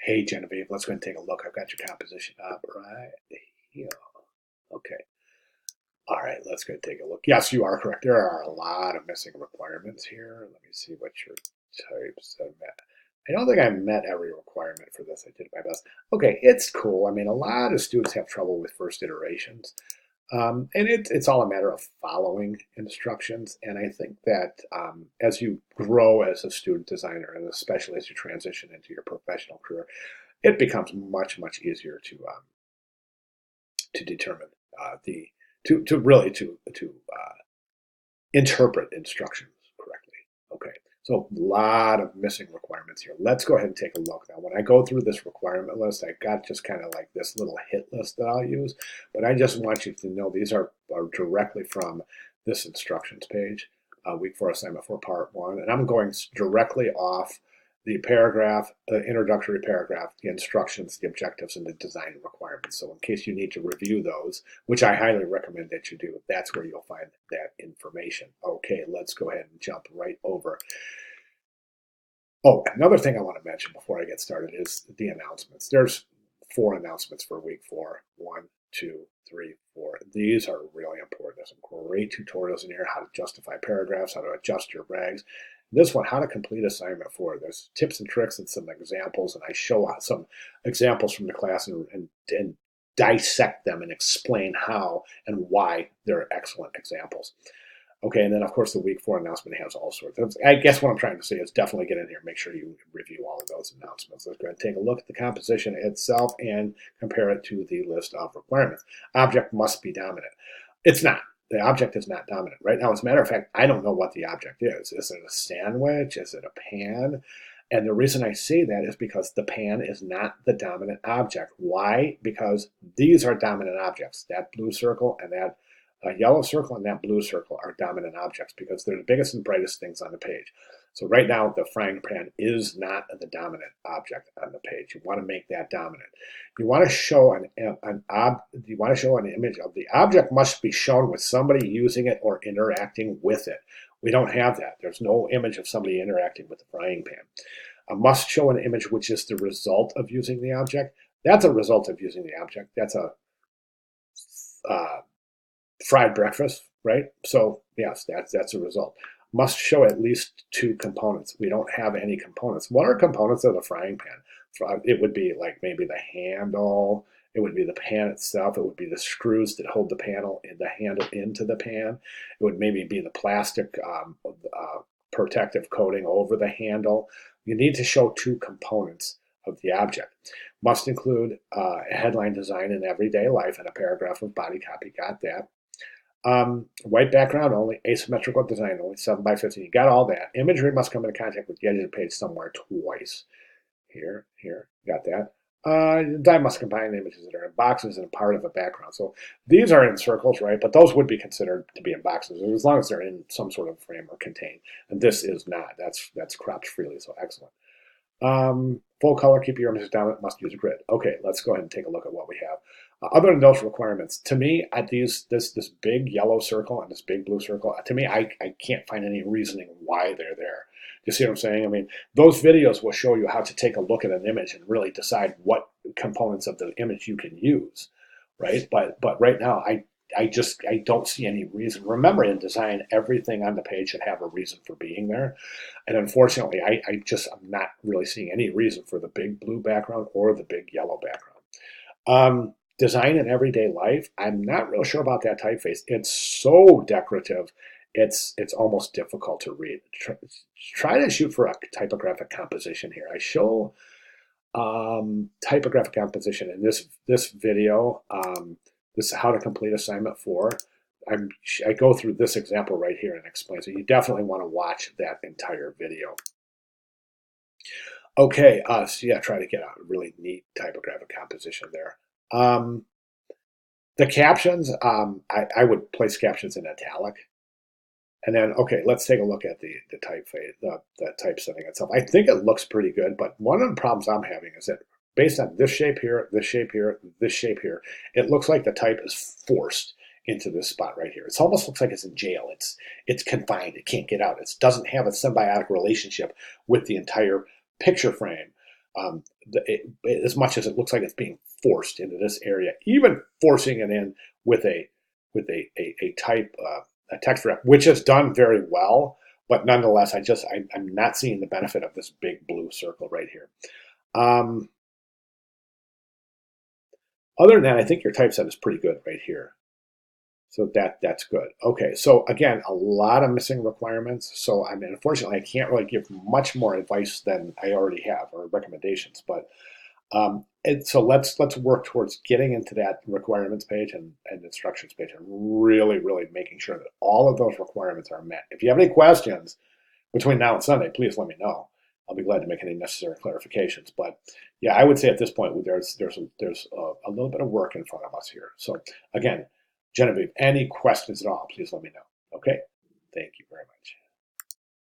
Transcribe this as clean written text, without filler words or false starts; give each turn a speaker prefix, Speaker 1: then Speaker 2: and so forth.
Speaker 1: Hey Genevieve, let's go ahead and take a look. I've got your composition up right here. Okay. All right, let's go ahead and take a look. Yes, you are correct. There are a lot of missing requirements here. Let me see what your types have met. I don't think I met every requirement for this. I did my best. Okay, it's cool. I mean, a lot of students have trouble with first iterations. And it's all a matter of following instructions. And I think that as you grow as a student designer, and especially as you transition into your professional career, it becomes much, much easier to determine the to really to interpret instructions correctly. Okay, so a lot of missing requirements here. Let's go ahead and take a look now. When I go through this requirement list, I've got just kind of like this little hit list that I'll use, but I just want you to know these are directly from this instructions page, week 4 assignment for part 1, and I'm going directly off the paragraph, the introductory paragraph, the instructions, the objectives, and the design requirements. So in case you need to review those, which I highly recommend that you do, that's where you'll find that information. Okay, let's go ahead and jump right over. Oh, another thing I want to mention before I get started is the announcements. There's 4 announcements for week 4. 1, 2, 3, 4. These are really important. There's some great tutorials in here, how to justify paragraphs, how to adjust your regs. This one, how to complete assignment 4. There's tips and tricks and some examples, and I show some examples from the class and dissect them and explain how and why they're excellent examples. Okay, and then of course the week 4 announcement has all sorts of, I guess what I'm trying to say is definitely get in here, make sure you review all of those announcements. Let's go ahead and take a look at the composition itself and compare it to the list of requirements. Object must be dominant. It's not. The object is not dominant. Right now, as a matter of fact, I don't know what the object is. Is it a sandwich? Is it a pan? And the reason I say that is because the pan is not the dominant object. Why? Because these are dominant objects. That blue circle and that yellow circle and that blue circle are dominant objects because they're the biggest and brightest things on the page. So right now, the frying pan is not the dominant object on the page. You want to make that dominant. You want to show an image of the object must be shown with somebody using it or interacting with it. We don't have that. There's no image of somebody interacting with the frying pan. A must show an image which is the result of using the object. That's a result of using the object. That's a fried breakfast, right? So yes, that's a result. Must show at least 2 components. We don't have any components. What are components of the frying pan? It would be like maybe the handle. It would be the pan itself. It would be the screws that hold the handle into the pan. It would maybe be the plastic protective coating over the handle. You need to show 2 components of the object. Must include a headline design in everyday life and a paragraph of body copy. Got that. White background only, asymmetrical design only, 7 by 15. You got all that. Imagery must come into contact with the edge of the page somewhere twice. Here, got that. Die must combine images that are in boxes and part of a background. So these are in circles, right? But those would be considered to be in boxes as long as they're in some sort of frame or contained. And this is not. That's cropped freely, so excellent. Full color, keep your images down, must use a grid. Okay, let's go ahead and take a look at what we have. Other than those requirements, to me, at this big yellow circle and this big blue circle, to me, I can't find any reasoning why they're there. You see what I'm saying? I mean, those videos will show you how to take a look at an image and really decide what components of the image you can use, right? But right now, I don't see any reason. Remember, in design, everything on the page should have a reason for being there. And unfortunately, I'm not really seeing any reason for the big blue background or the big yellow background. Design in everyday life, I'm not real sure about that typeface. It's so decorative, it's almost difficult to read. Try to shoot for a typographic composition here. I show typographic composition in this video. This is how to complete assignment 4. I go through this example right here and explain. So you definitely want to watch that entire video. Okay, so yeah, try to get a really neat typographic composition there. The captions, I would place captions in italic. And then, okay, let's take a look at the typeface, the typesetting itself. I think it looks pretty good, but one of the problems I'm having is that based on this shape here, this shape here, this shape here, it looks like the type is forced into this spot right here. It almost looks like it's in jail. It's confined. It can't get out. It doesn't have a symbiotic relationship with the entire picture frame. as much as it looks like it's being forced into this area, even forcing it in with a type a text wrap, which is done very well, but nonetheless, I'm not seeing the benefit of this big blue circle right here. Other than that, I think your typeset is pretty good right here. So that's good. Okay, so again, a lot of missing requirements. So I mean, unfortunately, I can't really give much more advice than I already have or recommendations. But and so let's work towards getting into that requirements page and instructions page and really making sure that all of those requirements are met. If you have any questions between now and Sunday, please let me know. I'll be glad to make any necessary clarifications. But yeah, I would say at this point there's a little bit of work in front of us here. So again, Genevieve, any questions at all, please let me know. Okay, thank you very much.